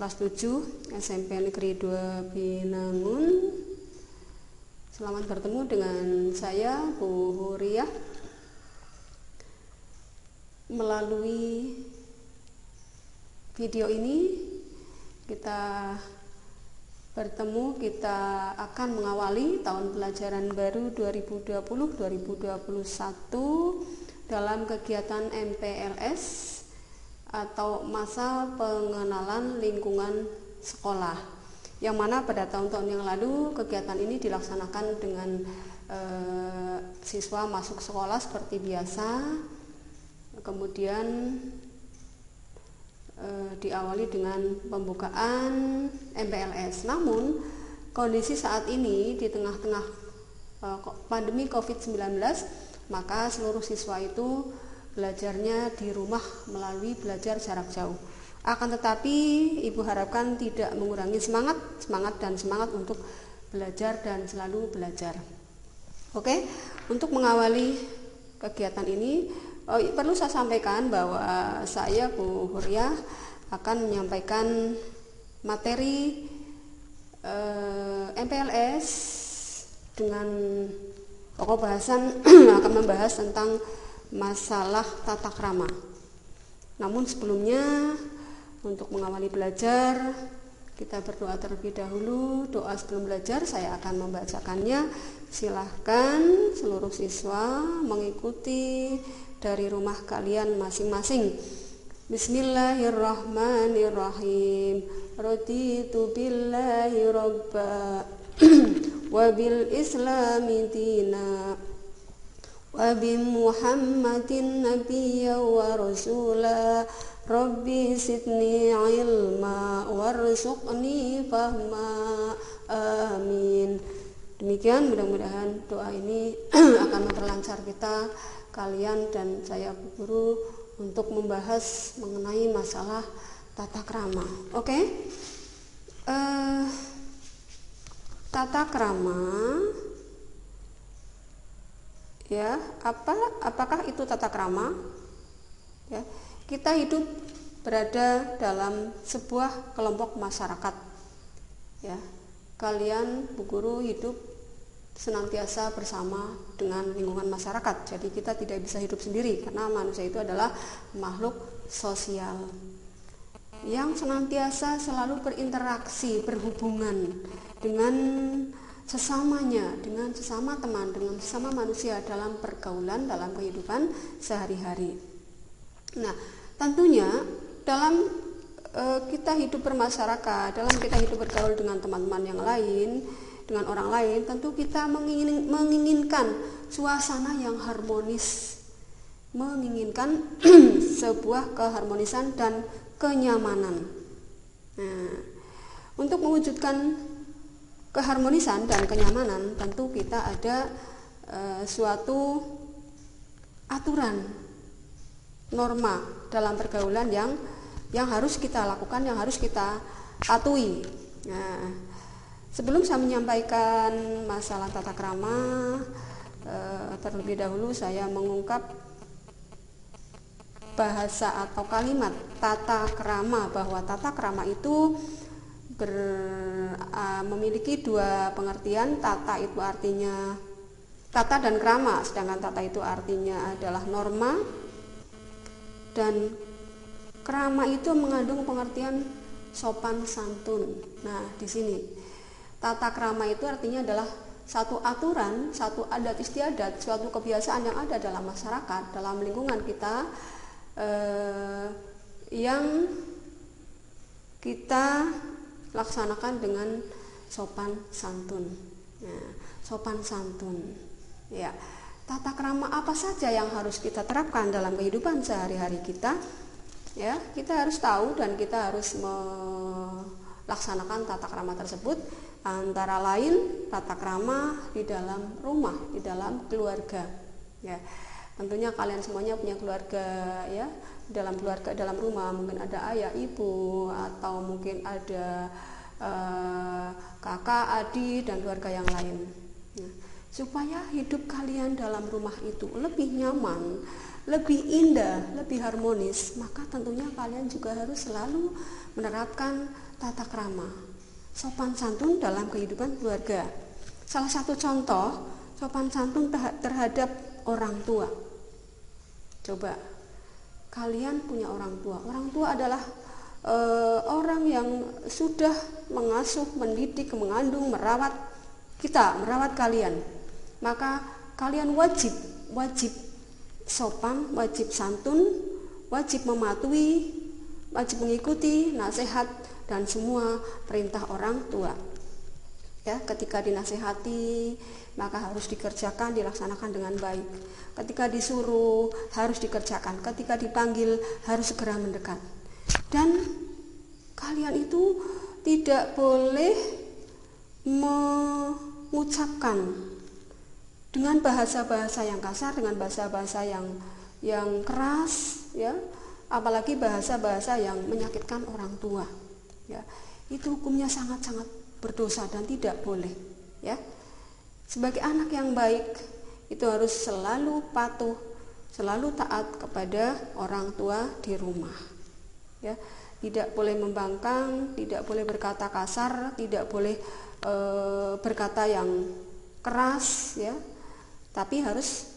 kelas 7 SMP Negeri 2 Binangun. Selamat bertemu dengan saya Bu Huriah. Melalui video ini kita bertemu, kita akan mengawali tahun pelajaran baru 2020-2021 dalam kegiatan MPLS atau masa pengenalan lingkungan sekolah, yang mana pada tahun-tahun yang lalu kegiatan ini dilaksanakan dengan siswa masuk sekolah seperti biasa, kemudian diawali dengan pembukaan MPLS. Namun kondisi saat ini di tengah-tengah pandemi COVID-19, maka seluruh siswa itu belajarnya di rumah melalui belajar jarak jauh. Akan tetapi Ibu harapkan tidak mengurangi semangat untuk belajar dan selalu belajar. Oke, untuk mengawali kegiatan ini perlu saya sampaikan bahwa saya Bu Huriah akan menyampaikan materi MPLS dengan pokok bahasan akan membahas tentang masalah tata krama. Namun sebelumnya, untuk mengawali belajar, kita berdoa terlebih dahulu. Doa sebelum belajar saya akan membacakannya. Silahkan seluruh siswa mengikuti dari rumah kalian masing-masing. Bismillahirrahmanirrahim. Raditu billahi robba wa bil islami dina wa bi Muhammadin nabiyya wa rasula. Rabbi sidni ilma warzuqni fahma. Amin. Demikian, mudah-mudahan doa ini akan memperlancar kita, kalian dan saya Bu Guru, untuk membahas mengenai masalah tata krama. Oke. Tata krama, ya, apakah itu tata krama? Ya, kita hidup berada dalam sebuah kelompok masyarakat. Ya, kalian Bu Guru hidup senantiasa bersama dengan lingkungan masyarakat. Jadi kita tidak bisa hidup sendiri, karena manusia itu adalah makhluk sosial yang senantiasa selalu berinteraksi, berhubungan dengan sesamanya, dengan sesama teman, dengan sesama manusia dalam pergaulan, dalam kehidupan sehari-hari. Nah, tentunya dalam kita hidup bermasyarakat, dalam kita hidup bergaul dengan teman-teman yang lain, dengan orang lain, tentu kita menginginkan suasana yang harmonis, menginginkan sebuah keharmonisan dan kenyamanan. Nah, untuk mewujudkan keharmonisan dan kenyamanan, tentu kita ada suatu aturan, norma dalam pergaulan yang harus kita lakukan, yang harus kita patuhi. Nah, sebelum saya menyampaikan masalah tata krama, terlebih dahulu saya mengungkap bahasa atau kalimat tata krama, bahwa tata krama itu memiliki dua pengertian. Tata itu artinya tata dan krama, sedangkan tata itu artinya adalah norma, dan krama itu mengandung pengertian sopan santun. Nah, di sini tata krama itu artinya adalah satu aturan, satu adat istiadat, suatu kebiasaan yang ada dalam masyarakat, dalam lingkungan kita, yang kita laksanakan dengan sopan santun. Nah, sopan santun. Ya, tata krama apa saja yang harus kita terapkan dalam kehidupan sehari-hari kita? Ya, kita harus tahu dan kita harus melaksanakan tata krama tersebut, antara lain tata krama di dalam rumah, di dalam keluarga. Ya, tentunya kalian semuanya punya keluarga, ya. Dalam keluarga, dalam rumah mungkin ada ayah, ibu, atau mungkin ada kakak, adik, dan keluarga yang lain. Nah, supaya hidup kalian dalam rumah itu lebih nyaman, lebih indah, lebih harmonis, maka tentunya kalian juga harus selalu menerapkan tata krama, sopan santun dalam kehidupan keluarga. Salah satu contoh sopan santun terhadap orang tua. Coba kalian punya orang tua. Orang tua adalah orang yang sudah mengasuh, mendidik, mengandung, merawat kita, merawat kalian. Maka kalian wajib sopan, wajib santun, wajib mematuhi, wajib mengikuti nasihat dan semua perintah orang tua. Ya, ketika dinasihati maka harus dikerjakan, dilaksanakan dengan baik. Ketika disuruh harus dikerjakan, ketika dipanggil harus segera mendekat. Dan kalian itu tidak boleh mengucapkan dengan bahasa-bahasa yang kasar, dengan bahasa-bahasa yang keras, ya, apalagi bahasa-bahasa yang menyakitkan orang tua. Ya, itu hukumnya sangat-sangat berdosa dan tidak boleh. Ya, sebagai anak yang baik itu harus selalu patuh, selalu taat kepada orang tua di rumah. Ya, tidak boleh membangkang, tidak boleh berkata kasar, tidak boleh berkata yang keras, ya. Tapi harus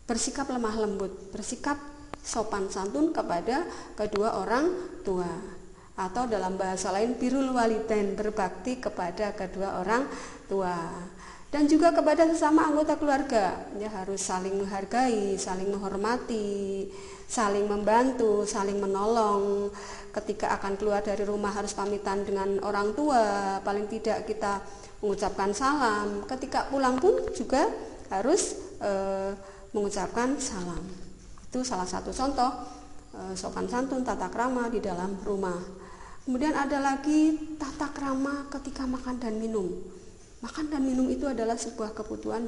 bersikap lemah lembut, bersikap sopan santun kepada kedua orang tua. Atau dalam bahasa lain birrul walidain, berbakti kepada kedua orang tua. Dan juga kepada sesama anggota keluarga, ya, harus saling menghargai, saling menghormati, saling membantu, saling menolong. Ketika akan keluar dari rumah harus pamitan dengan orang tua, paling tidak kita mengucapkan salam. Ketika pulang pun juga harus mengucapkan salam. Itu salah satu contoh sopan santun, tata krama di dalam rumah. Kemudian ada lagi tata krama ketika makan dan minum. Makan dan minum itu adalah sebuah kebutuhan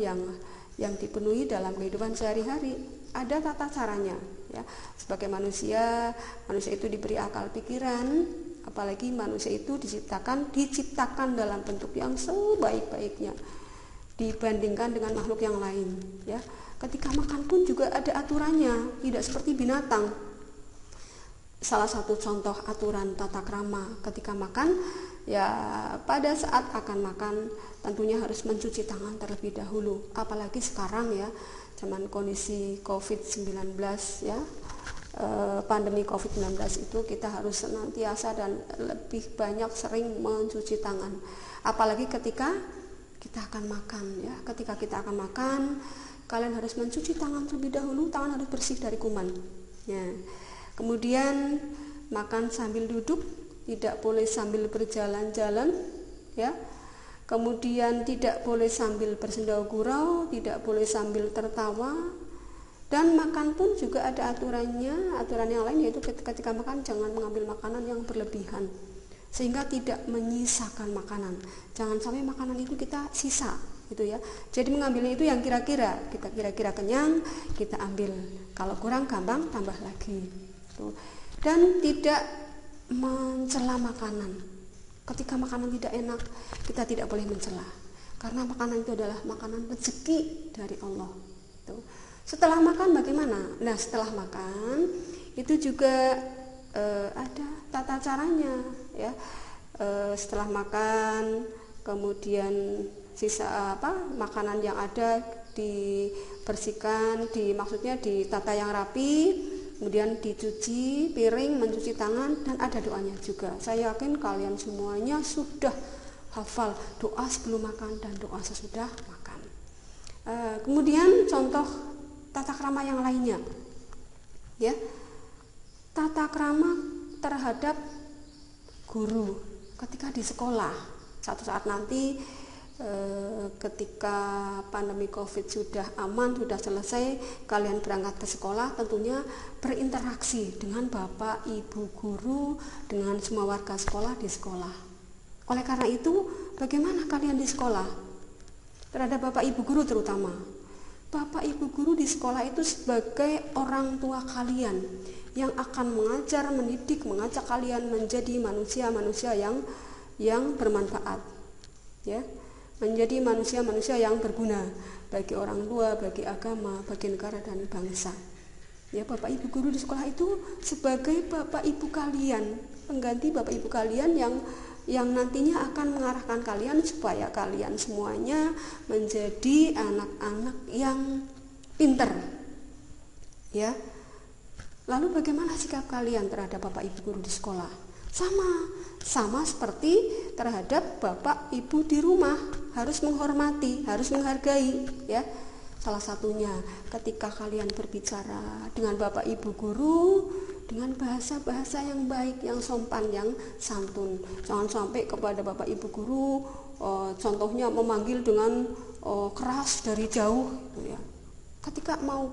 yang dipenuhi dalam kehidupan sehari-hari. Ada tata caranya, ya. Sebagai manusia itu diberi akal pikiran, apalagi manusia itu diciptakan dalam bentuk yang sebaik-baiknya dibandingkan dengan makhluk yang lain, ya. Ketika makan pun juga ada aturannya, tidak seperti binatang. Salah satu contoh aturan tata krama ketika makan, ya, pada saat akan makan tentunya harus mencuci tangan terlebih dahulu. Apalagi sekarang, ya, zaman kondisi COVID-19, ya, pandemi COVID-19 itu kita harus senantiasa dan lebih banyak sering mencuci tangan. Apalagi ketika kita akan makan, ya. Ketika kita akan makan, kalian harus mencuci tangan terlebih dahulu, tangan harus bersih dari kuman. Ya. Kemudian makan sambil duduk, tidak boleh sambil berjalan-jalan, ya. Kemudian tidak boleh sambil bersendau gurau, tidak boleh sambil tertawa. Dan makan pun juga ada aturannya, aturan yang lain, yaitu ketika makan jangan mengambil makanan yang berlebihan sehingga tidak menyisakan makanan. Jangan sampai makanan itu kita sisa, gitu, ya. Jadi mengambilnya itu yang kira-kira kenyang kita ambil. Kalau kurang gampang tambah lagi. Dan tidak mencela makanan. Ketika makanan tidak enak, kita tidak boleh mencela, karena makanan itu adalah makanan rezeki dari Allah. Setelah makan bagaimana? Nah, setelah makan itu juga ada tata caranya, ya. Setelah makan, kemudian sisa makanan yang ada dibersihkan, maksudnya ditata yang rapi, kemudian dicuci piring, mencuci tangan, dan ada doanya juga. Saya yakin kalian semuanya sudah hafal doa sebelum makan dan doa sesudah makan. Kemudian contoh tata krama yang lainnya, ya, tata krama terhadap guru ketika di sekolah. Suatu saat nanti ketika pandemi COVID sudah aman, sudah selesai, kalian berangkat ke sekolah, tentunya berinteraksi dengan bapak, ibu guru, dengan semua warga sekolah di sekolah. Oleh karena itu, bagaimana kalian di sekolah? Terhadap bapak ibu guru terutama. Bapak ibu guru di sekolah itu sebagai orang tua kalian yang akan mengajar, mendidik, mengajak kalian menjadi manusia-manusia yang bermanfaat, ya. Menjadi manusia-manusia yang berguna bagi orang tua, bagi agama, bagi negara dan bangsa. Ya, Bapak Ibu guru di sekolah itu sebagai Bapak Ibu kalian, pengganti Bapak Ibu kalian yang nantinya akan mengarahkan kalian supaya kalian semuanya menjadi anak-anak yang pinter. Ya. Lalu bagaimana sikap kalian terhadap Bapak Ibu guru di sekolah? Sama seperti terhadap Bapak Ibu di rumah, harus menghormati, harus menghargai, ya. Salah satunya ketika kalian berbicara dengan Bapak Ibu guru dengan bahasa-bahasa yang baik, yang sopan, yang santun. Jangan sampai kepada Bapak Ibu guru contohnya memanggil dengan keras dari jauh gitu ya. Ketika mau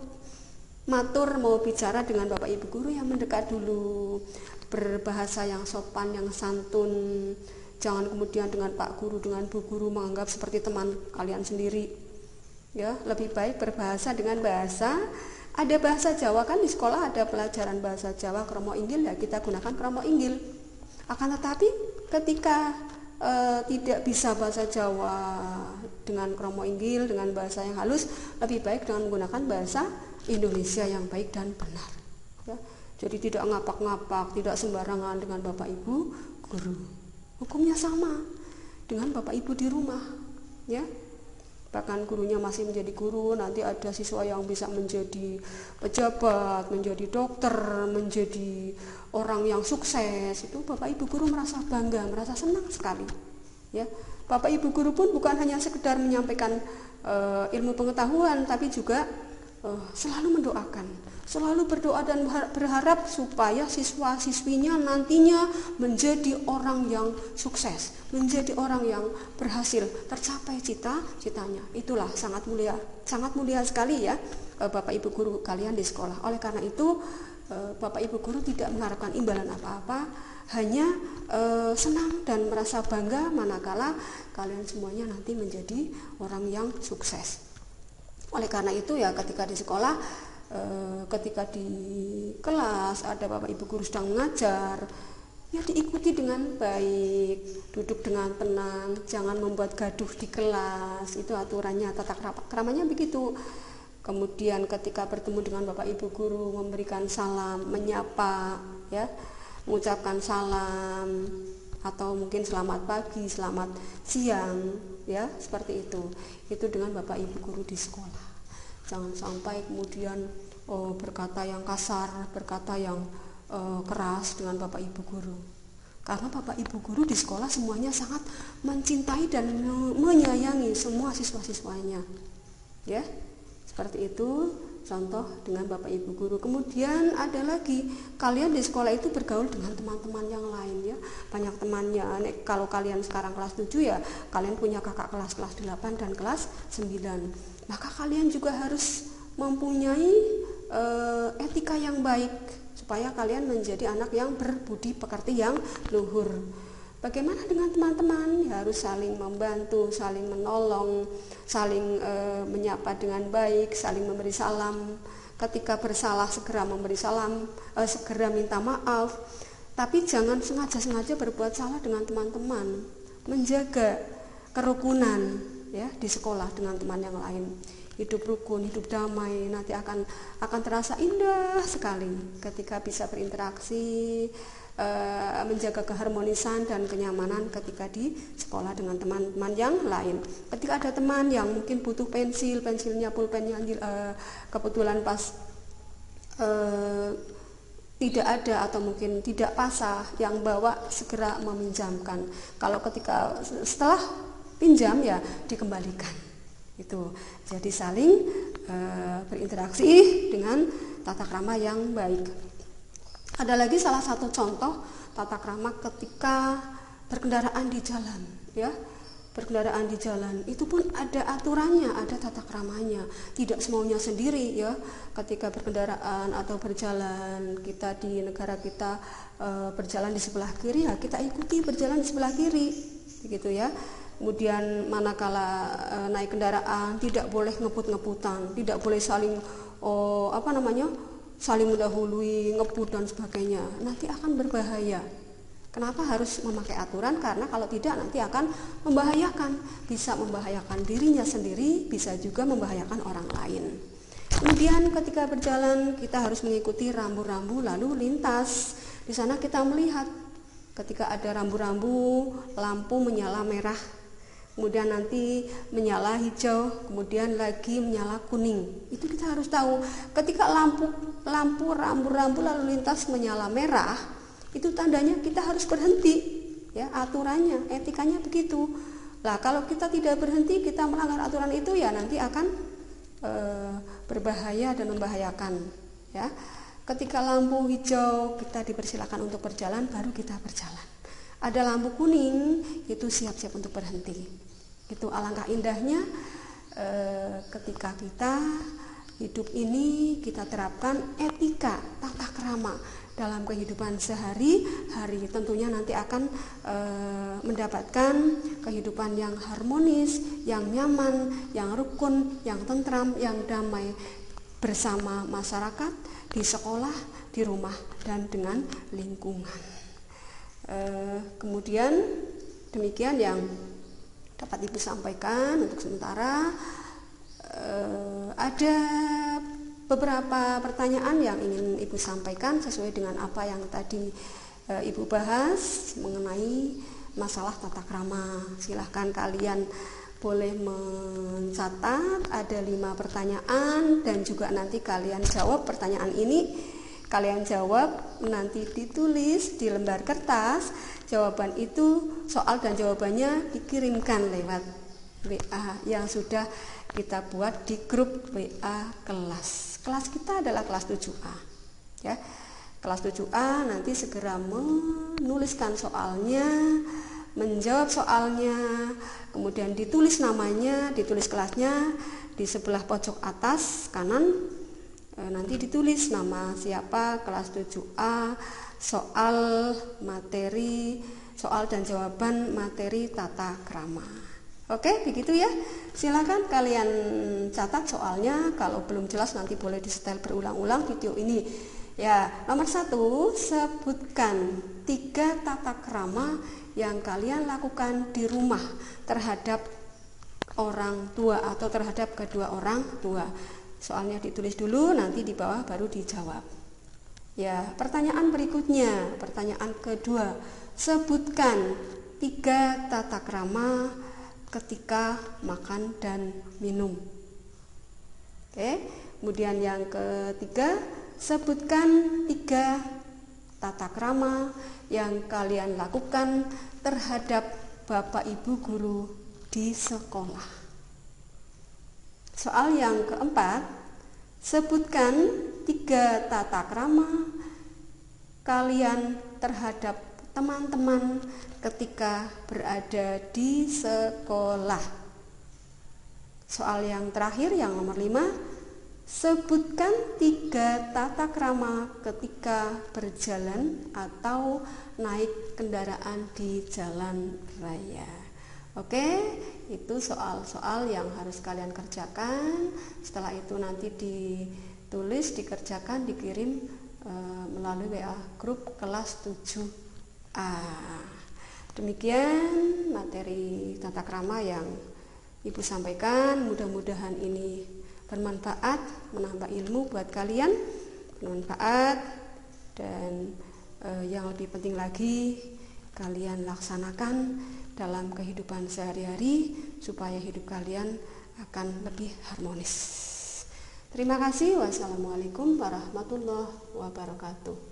matur, mau bicara dengan Bapak Ibu guru yang mendekat dulu, berbahasa yang sopan, yang santun. Jangan kemudian dengan Pak Guru, dengan Bu Guru menganggap seperti teman kalian sendiri. Ya, lebih baik berbahasa dengan bahasa. Ada bahasa Jawa kan di sekolah, ada pelajaran bahasa Jawa kromo inggil, ya kita gunakan kromo inggil. Akan tetapi ketika tidak bisa bahasa Jawa dengan kromo inggil, dengan bahasa yang halus, lebih baik dengan menggunakan bahasa Indonesia yang baik dan benar. Ya, jadi tidak ngapak-ngapak, tidak sembarangan dengan Bapak Ibu guru. Hukumnya sama dengan Bapak Ibu di rumah, ya. Bahkan gurunya masih menjadi guru, nanti ada siswa yang bisa menjadi pejabat, menjadi dokter, menjadi orang yang sukses. Itu Bapak Ibu guru merasa bangga, merasa senang sekali. Ya, Bapak Ibu guru pun bukan hanya sekedar menyampaikan ilmu pengetahuan, tapi juga selalu mendoakan, selalu berdoa dan berharap supaya siswa-siswinya nantinya menjadi orang yang sukses, menjadi orang yang berhasil, tercapai cita-citanya. Itulah sangat mulia sekali ya Bapak Ibu guru kalian di sekolah. Oleh karena itu Bapak Ibu guru tidak mengharapkan imbalan apa-apa, hanya senang dan merasa bangga manakala kalian semuanya nanti menjadi orang yang sukses. Oleh karena itu ya ketika di sekolah, ketika di kelas ada Bapak Ibu guru sedang mengajar, ya diikuti dengan baik, duduk dengan tenang, jangan membuat gaduh di kelas. Itu aturannya, tata keramanya begitu. Kemudian ketika bertemu dengan Bapak Ibu guru, memberikan salam, menyapa, ya, mengucapkan salam, atau mungkin selamat pagi, selamat siang, ya, seperti itu. Itu dengan Bapak Ibu guru di sekolah. Jangan sampai kemudian berkata yang kasar, berkata yang keras dengan Bapak Ibu guru. Karena Bapak Ibu guru di sekolah semuanya sangat mencintai dan menyayangi semua siswa-siswanya. Ya, seperti itu contoh dengan Bapak Ibu guru. Kemudian ada lagi, kalian di sekolah itu bergaul dengan teman-teman yang lain ya. Banyak temannya. Kalau kalian sekarang kelas 7 ya, kalian punya kakak kelas 8 dan kelas 9. Maka kalian juga harus mempunyai etika yang baik supaya kalian menjadi anak yang berbudi pekerti yang luhur. Bagaimana dengan teman-teman? Ya, harus saling membantu, saling menolong, saling menyapa dengan baik, saling memberi salam. Ketika bersalah segera memberi salam, segera minta maaf. Tapi jangan sengaja-sengaja berbuat salah dengan teman-teman. Menjaga kerukunan ya di sekolah dengan teman yang lain. Hidup rukun, hidup damai, nanti akan terasa indah sekali ketika bisa berinteraksi, menjaga keharmonisan dan kenyamanan ketika di sekolah dengan teman-teman yang lain. Ketika ada teman yang mungkin butuh pensilnya, pulpennya kebetulan pas tidak ada atau mungkin tidak pasah, yang bawa segera meminjamkan. Kalau ketika setelah pinjam ya dikembalikan. Itu jadi saling berinteraksi dengan tata krama yang baik. Ada lagi salah satu contoh tata krama ketika berkendaraan di jalan, ya. Berkendaraan di jalan itu pun ada aturannya, ada tata kramanya. Tidak semaunya sendiri ya. Ketika berkendaraan atau berjalan, kita di negara kita berjalan di sebelah kiri, ya kita ikuti berjalan di sebelah kiri, begitu ya. Kemudian manakala naik kendaraan tidak boleh ngebut-ngebutan, tidak boleh saling saling mendahului, ngebut dan sebagainya. Nanti akan berbahaya. Kenapa harus memakai aturan? Karena kalau tidak nanti akan membahayakan, bisa membahayakan dirinya sendiri, bisa juga membahayakan orang lain. Kemudian ketika berjalan kita harus mengikuti rambu-rambu lalu lintas. Di sana kita melihat ketika ada rambu-rambu, lampu menyala merah, kemudian nanti menyala hijau, kemudian lagi menyala kuning. Itu kita harus tahu. Ketika rambu-rambu lalu lintas menyala merah, itu tandanya kita harus berhenti. Ya, aturannya, etikanya begitu. Lah, kalau kita tidak berhenti, kita melanggar aturan itu, ya nanti akan berbahaya dan membahayakan. Ya, ketika lampu hijau kita dipersilakan untuk berjalan, baru kita berjalan. Ada lampu kuning, itu siap-siap untuk berhenti. Itu alangkah indahnya ketika kita hidup ini kita terapkan etika, tata krama dalam kehidupan sehari-hari. Tentunya nanti akan mendapatkan kehidupan yang harmonis, yang nyaman, yang rukun, yang tentram, yang damai bersama masyarakat, di sekolah, di rumah, dan dengan lingkungan. Kemudian demikian yang dapat Ibu sampaikan untuk sementara. Ada beberapa pertanyaan yang ingin Ibu sampaikan sesuai dengan apa yang tadi Ibu bahas mengenai masalah tata krama. Silahkan kalian boleh mencatat, ada 5 pertanyaan dan juga nanti kalian jawab pertanyaan ini. Kalian jawab, nanti ditulis di lembar kertas. Jawaban itu, soal dan jawabannya dikirimkan lewat WA yang sudah kita buat di grup WA kelas. Kelas kita adalah kelas 7A. Ya. Kelas 7A nanti segera menuliskan soalnya, menjawab soalnya, kemudian ditulis namanya, ditulis kelasnya di sebelah pojok atas kanan. Nanti ditulis nama siapa, kelas 7A, soal materi, soal dan jawaban materi tata krama. Oke, begitu ya. Silakan kalian catat soalnya. Kalau belum jelas nanti boleh disetel berulang-ulang video ini. Ya, nomor 1, sebutkan 3 tata krama yang kalian lakukan di rumah terhadap orang tua atau terhadap kedua orang tua. Soalnya ditulis dulu, nanti di bawah baru dijawab. Ya, pertanyaan berikutnya, pertanyaan kedua, sebutkan 3 tata krama ketika makan dan minum. Oke, kemudian yang ketiga, sebutkan 3 tata krama yang kalian lakukan terhadap Bapak Ibu guru di sekolah. Soal yang keempat, sebutkan 3 tata krama kalian terhadap teman-teman ketika berada di sekolah. Soal yang terakhir, yang nomor 5, sebutkan 3 tata krama ketika berjalan atau naik kendaraan di jalan raya. Oke, itu soal-soal yang harus kalian kerjakan. Setelah itu nanti ditulis, dikerjakan, dikirim melalui WA grup kelas 7A. Demikian materi tata krama yang Ibu sampaikan. Mudah-mudahan ini bermanfaat, menambah ilmu buat kalian, bermanfaat, dan yang lebih penting lagi kalian laksanakan dalam kehidupan sehari-hari supaya hidup kalian akan lebih harmonis. Terima kasih. Wassalamualaikum warahmatullahi wabarakatuh.